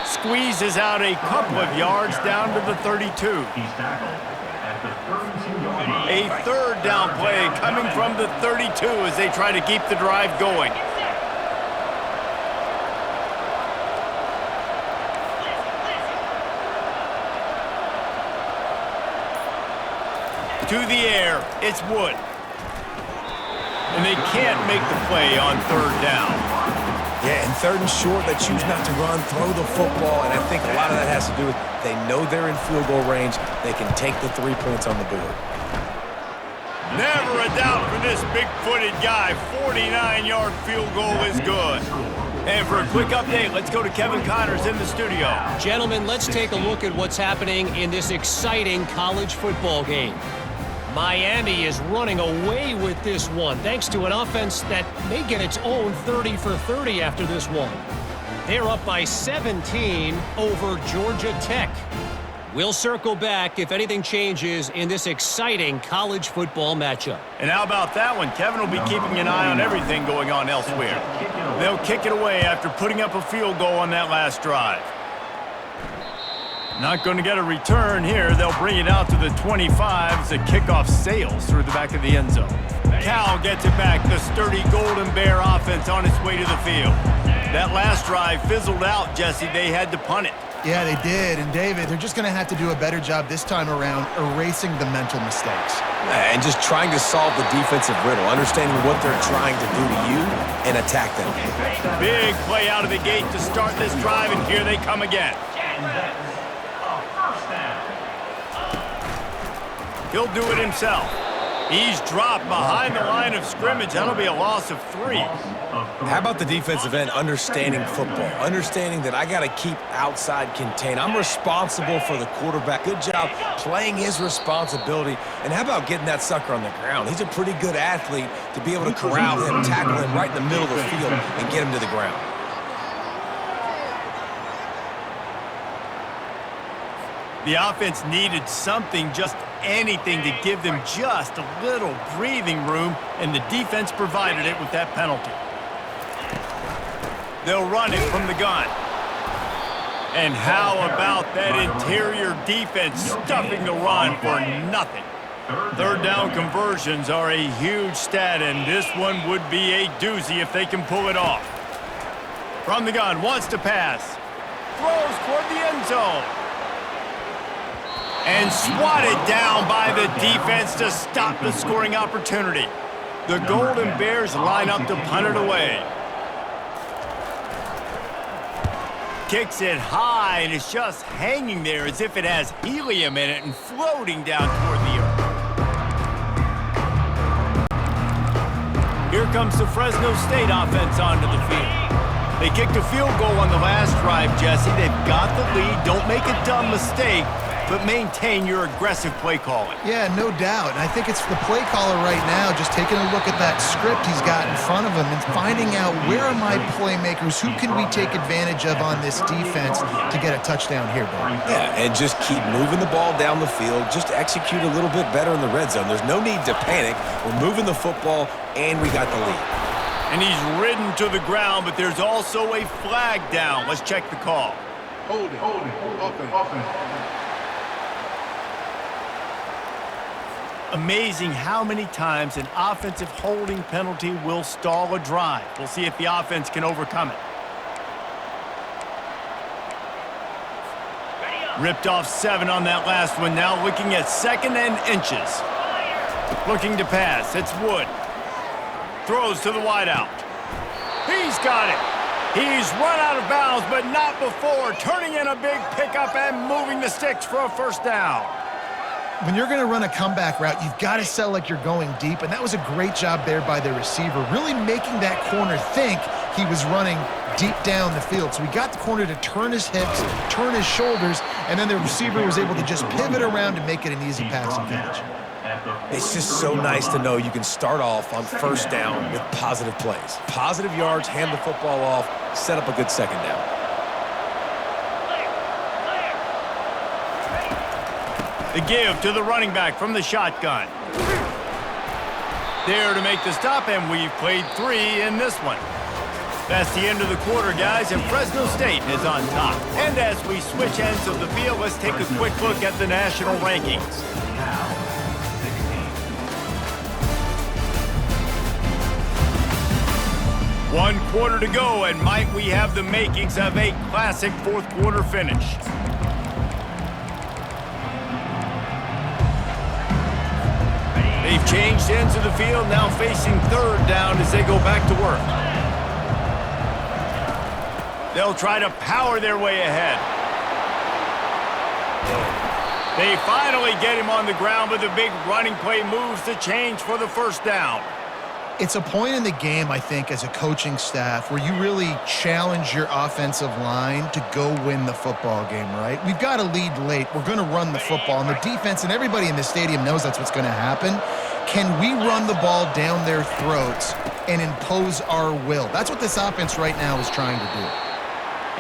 Speaker 1: Squeezes out a couple of yards down to the 32.
Speaker 4: He's tackled at the 32-yard line.
Speaker 1: A 3rd down play coming from the 32 as they try to keep the drive going. To the air, it's Wood. And they can't make the play on 3rd down.
Speaker 3: Yeah, and 3rd and short, they choose not to run, throw the football, and I think a lot of that has to do with they know they're in field goal range. They can take the 3 points on the board.
Speaker 1: Never a doubt for this big-footed guy. 49-yard field goal is good. And for a quick update, let's go to Kevin Connors in the studio.
Speaker 6: Gentlemen, let's take a look at what's happening in this exciting college football game. Miami is running away with this one, thanks to an offense that may get its own 30 for 30 after this one. They're up by 17 over Georgia Tech. We'll circle back if anything changes in this exciting college football matchup.
Speaker 1: And how about that one? Kevin will be keeping an eye on everything going on elsewhere. They'll kick it away after putting up a field goal on that last drive. Not going to get a return here. They'll bring it out to the 25 as the kickoff sails through the back of the end zone. Cal gets it back. The sturdy Golden Bear offense on its way to the field. That last drive fizzled out, Jesse. They had to punt it.
Speaker 2: Yeah, they did. And, David, they're just going to have to do a better job this time around erasing the mental mistakes.
Speaker 3: And just trying to solve the defensive riddle, understanding what they're trying to do to you and attack them.
Speaker 1: Big play out of the gate to start this drive, and here they come again. He'll do it himself. He's dropped behind the line of scrimmage. That'll be a loss of 3.
Speaker 3: How about the defensive end understanding football, understanding that I got to keep outside contained. I'm responsible for the quarterback. Good job playing his responsibility. And how about getting that sucker on the ground? He's a pretty good athlete to be able to corral him, tackle him right in the middle of the field, and get him to the ground.
Speaker 1: The offense needed something, just anything, to give them just a little breathing room, and the defense provided it with that penalty. They'll run it from the gun. And how about that interior defense stuffing the run for nothing? Third down conversions are a huge stat, and this one would be a doozy if they can pull it off. From the gun, wants to pass. Throws toward the end zone. And swatted down by the defense to stop the scoring opportunity. The Golden Bears line up to punt it away. Kicks it high, and it's just hanging there as if it has helium in it and floating down toward the earth. Here comes the Fresno State offense onto the field. They kicked a field goal on the last drive, Jesse. They've got the lead. Don't make a dumb mistake, but maintain your aggressive play calling.
Speaker 2: Yeah, no doubt. And I think it's the play caller right now just taking a look at that script he's got in front of him and finding out where are my playmakers, who can we take advantage of on this defense to get a touchdown here, Bill.
Speaker 3: Yeah, and just keep moving the ball down the field. Just execute a little bit better in the red zone. There's no need to panic. We're moving the football, and we got the lead.
Speaker 1: And he's ridden to the ground, but there's also a flag down. Let's check the call.
Speaker 5: Hold it, offense.
Speaker 1: Amazing how many times an offensive holding penalty will stall a drive. We'll see if the offense can overcome it. Ripped off 7 on that last one. Now looking at 2nd and inches. Looking to pass. It's Wood. Throws to the wideout. He's got it. He's run out of bounds, but not before. Turning in a big pickup and moving the sticks for a first down.
Speaker 2: When you're going to run a comeback route, you've got to sell like you're going deep, and that was a great job there by the receiver, really making that corner think he was running deep down the field. So he got the corner to turn his hips, turn his shoulders, and then the receiver was able to just pivot around and make it an easy passing catch.
Speaker 3: It's just so nice to know you can start off on first down with positive plays. Positive yards, hand the football off, set up a good second down.
Speaker 1: The give to the running back from the shotgun. There to make the stop, and we've played 3 in this one. That's the end of the quarter, guys, and Fresno State is on top. And as we switch ends of the field, let's take a quick look at the national rankings. One quarter to go, and might we have the makings of a classic fourth quarter finish. They've changed ends of the field, now facing 3rd down as they go back to work. They'll try to power their way ahead. They finally get him on the ground, but the big running play moves the change for the first down.
Speaker 2: It's a point in the game, I think, as a coaching staff where you really challenge your offensive line to go win the football game, right? We've got a lead late. We're going to run the football, and the defense and everybody in the stadium knows that's what's going to happen. Can we run the ball down their throats and impose our will? That's what this offense right now is trying to do.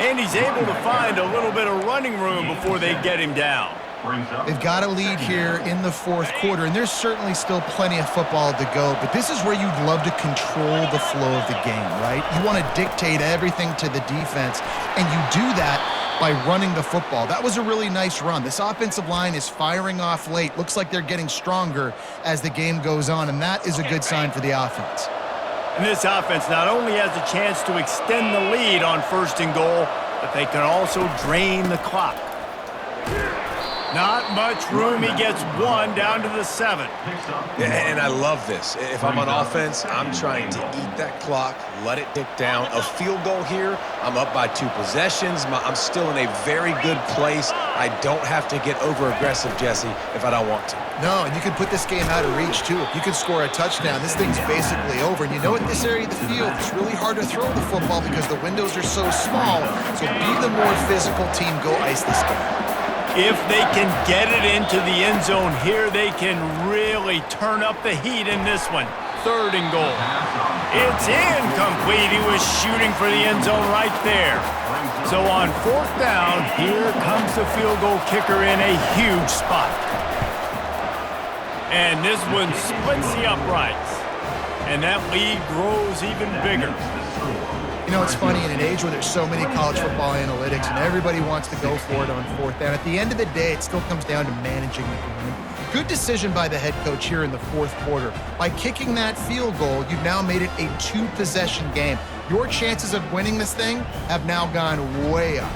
Speaker 1: And he's able to find a little bit of running room before they get him down.
Speaker 2: They've got a lead here in the 4th quarter, and there's certainly still plenty of football to go, but this is where you'd love to control the flow of the game, right? You want to dictate everything to the defense, and you do that by running the football. That was a really nice run. This offensive line is firing off late. Looks like they're getting stronger as the game goes on, and that is a good sign for the offense.
Speaker 1: And this offense not only has a chance to extend the lead on 1st and goal, but they can also drain the clock. Not much room. He gets one down to the 7.
Speaker 3: Yeah, and I love this. If I'm on offense, I'm trying to eat that clock, let it tick down. A field goal here, I'm up by 2 possessions. I'm still in a very good place. I don't have to get over-aggressive, Jesse, if I don't want to.
Speaker 2: No, and you can put this game out of reach, too. If you can score a touchdown, this thing's basically over. And you know, in this area of the field, it's really hard to throw the football because the windows are so small. So be the more physical team. Go ice this game.
Speaker 1: If they can get it into the end zone here, they can really turn up the heat in this one. 3rd and goal. It's incomplete. He was shooting for the end zone right there. So on 4th down, here comes the field goal kicker in a huge spot. And this one splits the uprights. And that lead grows even bigger.
Speaker 2: You know, it's funny, in an age where there's so many college football analytics and everybody wants to go for it on 4th down, at the end of the day, it still comes down to managing the game. Good decision by the head coach here in the 4th quarter. By kicking that field goal, you've now made it a 2-possession game. Your chances of winning this thing have now gone way up.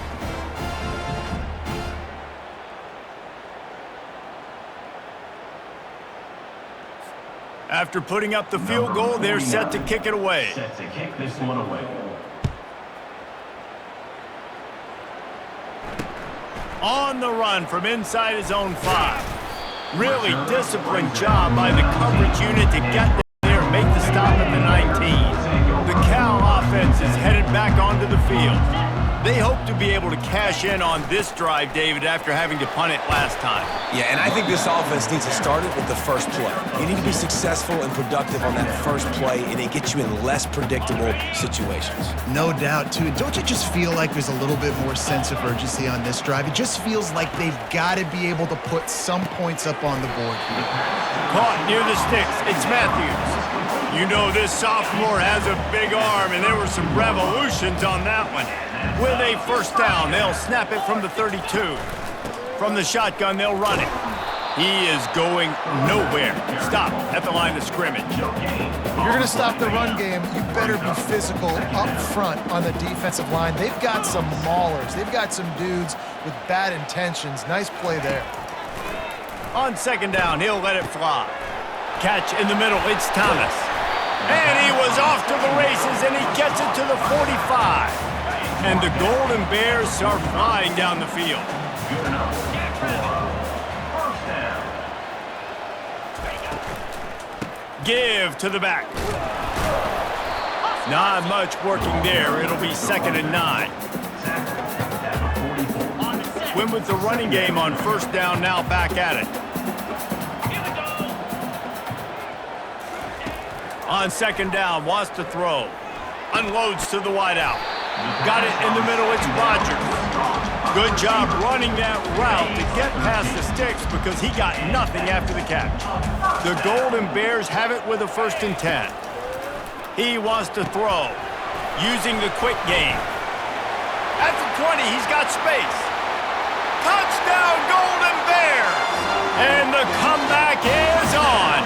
Speaker 1: After putting up the field goal, they're set to kick it away.
Speaker 4: Set to kick this one away.
Speaker 1: On the run from inside his own 5. Really disciplined job by the coverage unit to get there and make the stop at the 19. The Cal offense is headed back onto the field. They hope to be able to cash in on this drive, David, after having to punt it last time.
Speaker 3: Yeah, and I think this offense needs to start it with the first play. You need to be successful and productive on that first play, and it gets you in less predictable situations.
Speaker 2: No doubt, too. Don't you just feel like there's a little bit more sense of urgency on this drive? It just feels like they've got to be able to put some points up on the board.
Speaker 1: Caught near the sticks. It's Matthews. You know this sophomore has a big arm, and there were some revolutions on that one. With a 1st down, they'll snap it from the 32. From the shotgun, they'll run it. He is going nowhere. Stop at the line of scrimmage.
Speaker 2: If you're going to stop the run game, you better be physical up front on the defensive line. They've got some maulers. They've got some dudes with bad intentions. Nice play there.
Speaker 1: On 2nd down, he'll let it fly. Catch in the middle, it's Thomas. And he was off to the races, and he gets it to the 45. And the Golden Bears are flying down the field.
Speaker 4: Good enough. 1st down.
Speaker 1: Give to the back. Not much working there. It'll be 2nd and 9. Win with the running game on 1st down, now back at it. On 2nd down, wants to throw. Unloads to the wideout. Got it in the middle, it's Rodgers. Good job running that route to get past the sticks because he got nothing after the catch. The Golden Bears have it with a 1st and 10. He wants to throw, using the quick game. At the 20, he's got space. Touchdown, Golden Bears! And the comeback is on.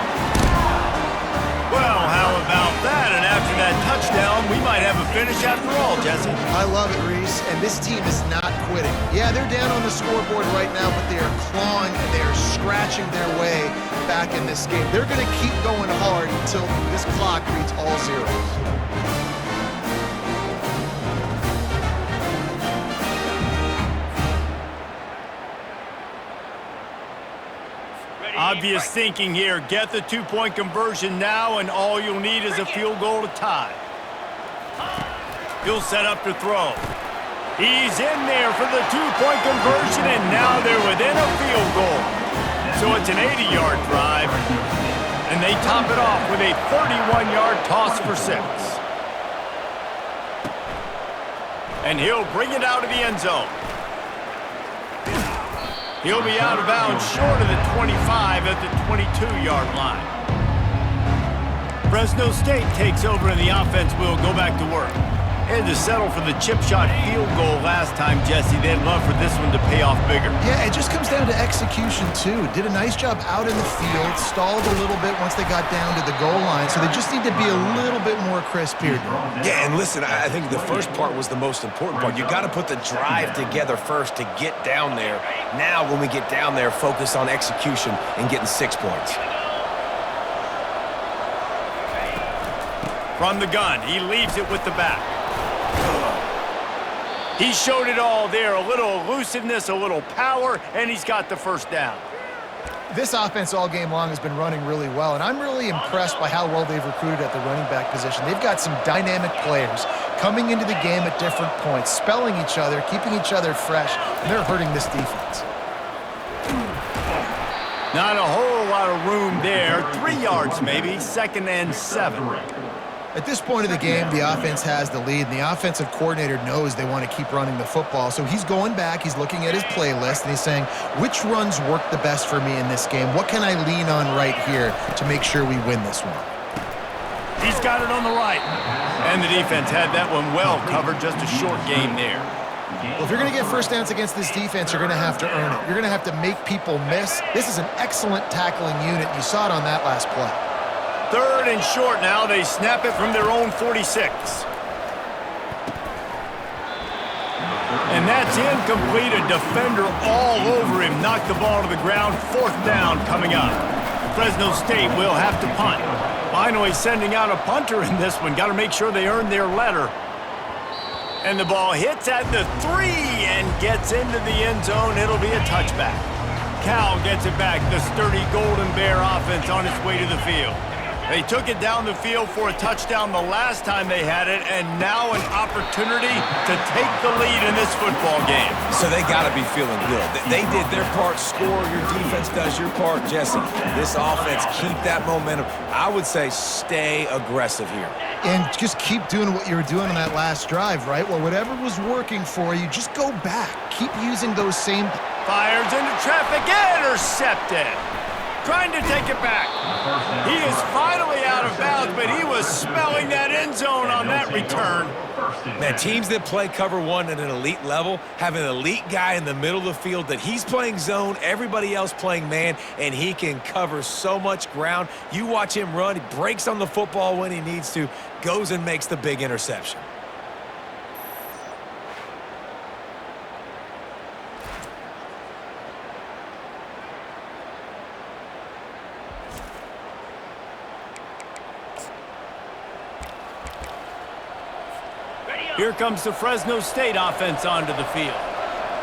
Speaker 1: Well, how about that? And after that touchdown, we might have a finish after all, Jesse.
Speaker 2: I love it, Reese, and this team is not quitting. Yeah, they're down on the scoreboard right now, but they are clawing and they are scratching their way back in this game. They're going to keep going hard until this clock reads all zeros.
Speaker 1: Obvious thinking here. Get the 2-point conversion now, and all you'll need is a field goal to tie. He'll set up to throw. He's in there for the 2-point conversion, and now they're within a field goal. So it's an 80-yard drive, and they top it off with a 31-yard toss for 6. And he'll bring it out of the end zone. He'll be out of bounds short of the 25 at the 22-yard line. Fresno State takes over and the offense will go back to work. Had to settle for the chip shot field goal last time, Jesse. They'd love for this one to pay off bigger.
Speaker 2: Yeah, it just comes down to execution, too. Did a nice job out in the field, stalled a little bit once they got down to the goal line, so they just need to be a little bit more crisp here.
Speaker 3: Yeah, and listen, I think the first part was the most important part. You got to put the drive together first to get down there. Now, when we get down there, focus on execution and getting 6 points.
Speaker 1: From the gun, he leaves it with the back. He showed it all there, a little elusiveness, a little power, and he's got the first down.
Speaker 2: This offense all game long has been running really well, and I'm really impressed by how well they've recruited at the running back position. They've got some dynamic players coming into the game at different points, spelling each other, keeping each other fresh, and they're hurting this defense.
Speaker 1: Not a whole lot of room there. 3 yards maybe, 2nd and 7.
Speaker 2: At this point of the game, the offense has the lead, and the offensive coordinator knows they want to keep running the football. So he's going back, he's looking at his playlist, and he's saying, which runs work the best for me in this game? What can I lean on right here to make sure we win this one?
Speaker 1: He's got it on the right. And the defense had that one well covered, just a short game there.
Speaker 2: Well, if you're going to get first downs against this defense, you're going to have to earn it. You're going to have to make people miss. This is an excellent tackling unit. You saw it on that last play.
Speaker 1: 3rd and short now. They snap it from their own 46. And that's incomplete. A defender all over him. Knocked the ball to the ground. 4th down coming up. Fresno State will have to punt. Finally sending out a punter in this one. Got to make sure they earn their letter. And the ball hits at the 3 and gets into the end zone. It'll be a touchback. Cal gets it back. The sturdy Golden Bear offense on its way to the field. They took it down the field for a touchdown the last time they had it, and now an opportunity to take the lead in this football game.
Speaker 3: So they got to be feeling good. They did their part, score. Your defense does your part, Jesse. This offense, keep that momentum. I would say stay aggressive here.
Speaker 2: And just keep doing what you were doing on that last drive, right? Well, whatever was working for you, just go back. Keep using those same...
Speaker 1: Fires into traffic, intercepted. Trying to take it back. He is finally out of bounds, but he was smelling that end zone on that return.
Speaker 3: Man, teams that play cover one at an elite level have an elite guy in the middle of the field that he's playing zone, everybody else playing man, and he can cover so much ground. You watch him run, he breaks on the football when he needs to, goes and makes the big interception.
Speaker 1: Here comes the Fresno State offense onto the field.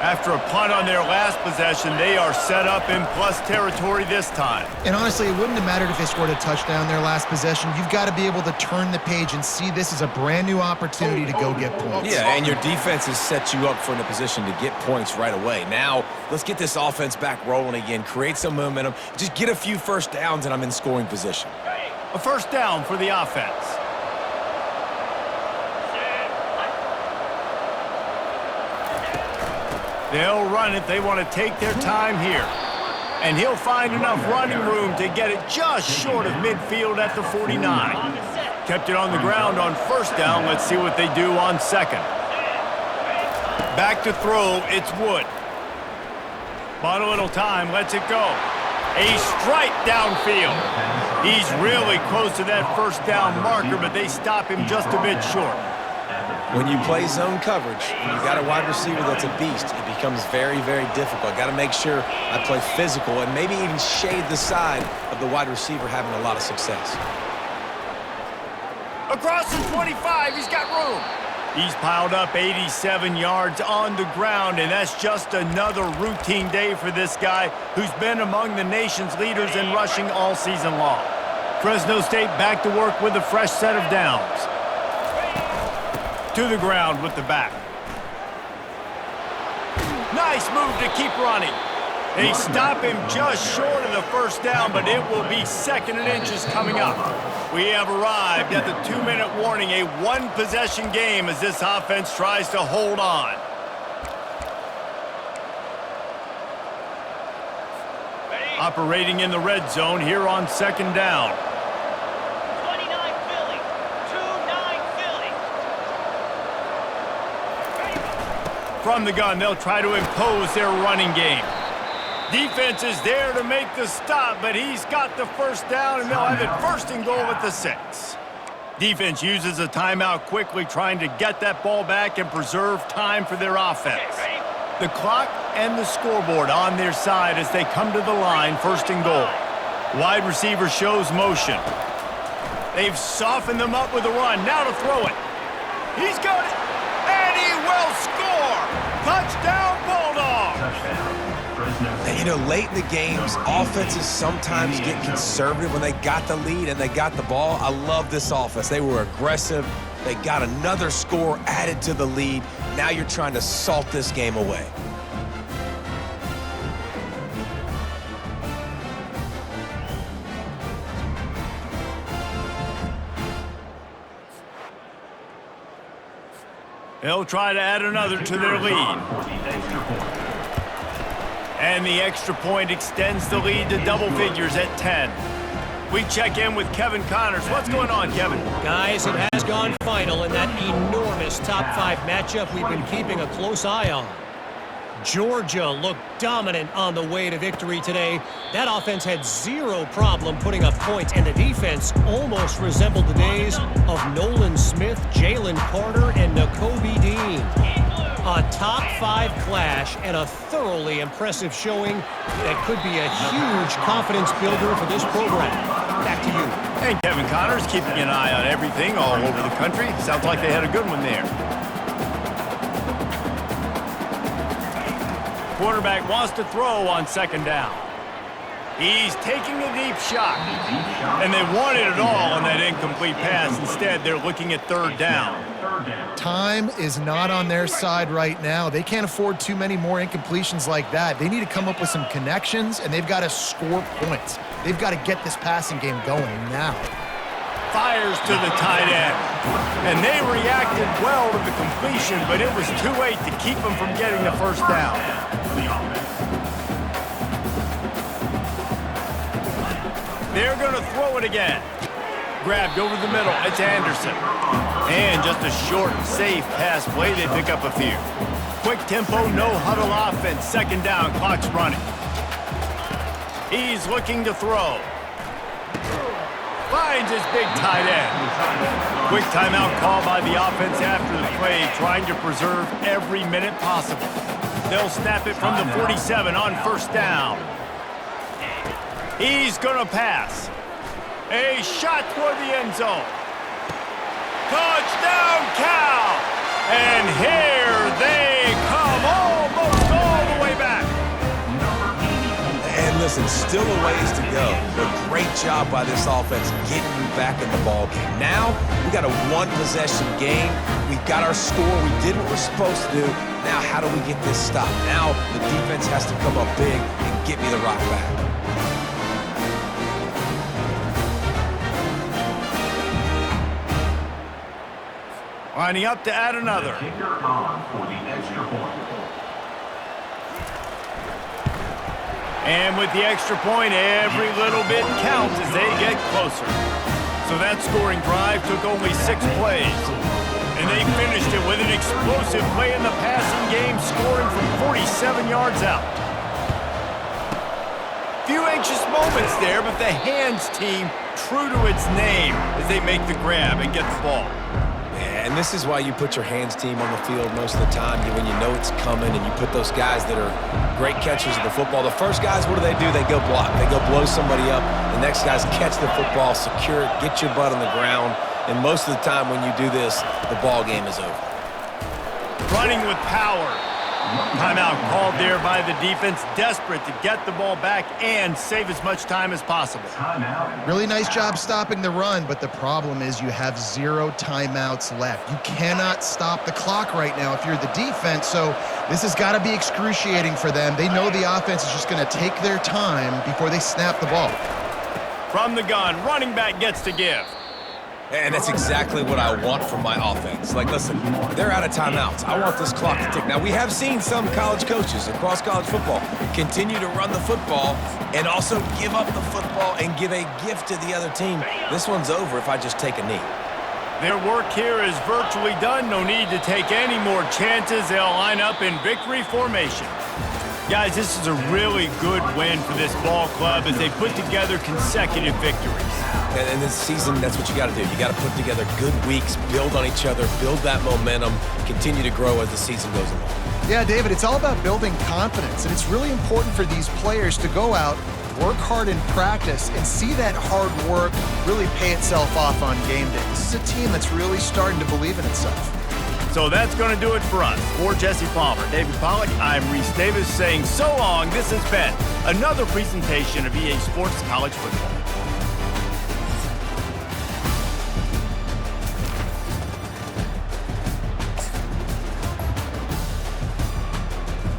Speaker 1: After a punt on their last possession, they are set up in plus territory this time.
Speaker 2: And honestly, it wouldn't have mattered if they scored a touchdown their last possession. You've got to be able to turn the page and see this as a brand new opportunity to go get points.
Speaker 3: Yeah, and your defense has set you up for a position to get points right away. Now, let's get this offense back rolling again, create some momentum, just get a few first downs, and I'm in scoring position.
Speaker 1: A first down for the offense. They'll run it. They want to take their time here. And he'll find enough running room to get it just short of midfield at the 49. Kept it on the ground on first down. Let's see what they do on second. Back to throw. It's Wood. Bought a little time. Lets it go. A strike downfield. He's really close to that first down marker, but they stop him just a bit short.
Speaker 3: When you play zone coverage and you got a wide receiver that's a beast, it becomes very, very difficult. Got to make sure I play physical and maybe even shade the side of the wide receiver having a lot of success.
Speaker 1: Across the 25, he's got room. He's piled up 87 yards on the ground, and that's just another routine day for this guy who's been among the nation's leaders in rushing all season long. Fresno State back to work with a fresh set of downs. To the ground with the back. Nice move to keep running. They stop him just short of the first down, but it will be 2nd and inches coming up. We have arrived at the 2-minute warning, a one-possession game as this offense tries to hold on. Operating in the red zone here on 2nd down. From the gun, they'll try to impose their running game. Defense is there to make the stop, but he's got the first down, and they'll have it first and goal at the 6. Defense uses a timeout quickly, trying to get that ball back and preserve time for their offense. The clock and the scoreboard on their side as they come to the line, first and goal. Wide receiver shows motion. They've softened them up with a run. Now to throw it. He's got it, and he will score! Touchdown, Bulldogs!
Speaker 4: Touchdown, Fresno.
Speaker 3: And, you know, late in the games, offenses sometimes get conservative when they got the lead and they got the ball. I love this offense. They were aggressive. They got another score added to the lead. Now you're trying to salt this game away.
Speaker 1: They'll try to add another to their lead. And the extra point extends the lead to double figures at 10. We check in with Kevin Connors. What's going on, Kevin?
Speaker 6: Guys, it has gone final in that enormous top-5 matchup we've been keeping a close eye on. Georgia looked dominant on the way to victory today. That offense had zero problem putting up points, and the defense almost resembled the days of Nolan Smith, Jalen Carter, and Nakobe Dean. A top-5 clash and a thoroughly impressive showing that could be a huge confidence builder for this program. Back to you.
Speaker 1: And Kevin Connors keeping an eye on everything all over the country. Sounds like they had a good one there. Quarterback wants to throw on second down. He's taking a deep shot. And they wanted it all on that incomplete pass. Instead, they're looking at third down.
Speaker 2: Time is not on their side right now. They can't afford too many more incompletions like that. They need to come up with some connections, and they've got to score points. They've got to get this passing game going now.
Speaker 1: Fires to the tight end. And they reacted well to the completion, but it was too late to keep them from getting the first down. They're going to throw it again. Grabbed over the middle. It's Anderson. And just a short, safe pass play. They pick up a few. Quick tempo, no huddle offense. Second down, clock's running. He's looking to throw. Finds his big tight end. Quick timeout call by the offense after the play, trying to preserve every minute possible. They'll snap it from the 47 on first down. He's going to pass. A shot toward the end zone. Touchdown, Cal! And here they come, almost all the way back.
Speaker 3: And listen, still a ways to go, but great job by this offense getting you back in the ball game. Now, we got a one-possession game. We've got our score. We did what we're supposed to do. Now, how do we get this stopped? Now, the defense has to come up big and get me the rock back.
Speaker 1: Lining up to add another.
Speaker 4: Kicker on for the extra point.
Speaker 1: And with the extra point, every little bit counts as they get closer. So that scoring drive took only 6 plays. And they finished it with an explosive play in the passing game, scoring from 47 yards out. Few anxious moments there, but the hands team true to its name as they make the grab and get the ball.
Speaker 3: And this is why you put your hands team on the field most of the time, when you know it's coming, and you put those guys that are great catchers of the football. The first guys, what do? They go block. They go blow somebody up. The next guys catch the football, secure it, get your butt on the ground. And most of the time when you do this, the ball game is over.
Speaker 1: Running with power. Timeout called there by the defense, desperate to get the ball back and save as much time as possible.
Speaker 2: Really nice job stopping the run, but the problem is you have 0 timeouts left. You cannot stop the clock right now if you're the defense, so this has got to be excruciating for them. They know the offense is just going to take their time before they snap the ball.
Speaker 1: From the gun, running back gets to give.
Speaker 3: And that's exactly what I want from my offense. Like, listen, they're out of timeouts. I want this clock to tick. Now, we have seen some college coaches across college football continue to run the football and also give up the football and give a gift to the other team. This one's over if I just take a knee.
Speaker 1: Their work here is virtually done. No need to take any more chances. They'll line up in victory formation. Guys, this is a really good win for this ball club as they put together consecutive victories.
Speaker 3: And this season, that's what you got to do. You got to put together good weeks, build on each other, build that momentum, continue to grow as the season goes along.
Speaker 2: Yeah, David, it's all about building confidence, and it's really important for these players to go out, work hard in practice, and see that hard work really pay itself off on game day. This is a team that's really starting to believe in itself.
Speaker 1: So that's going to do it for us. For Jesse Palmer, David Pollack, I'm Reese Davis saying so long. This has been another presentation of EA Sports College Football.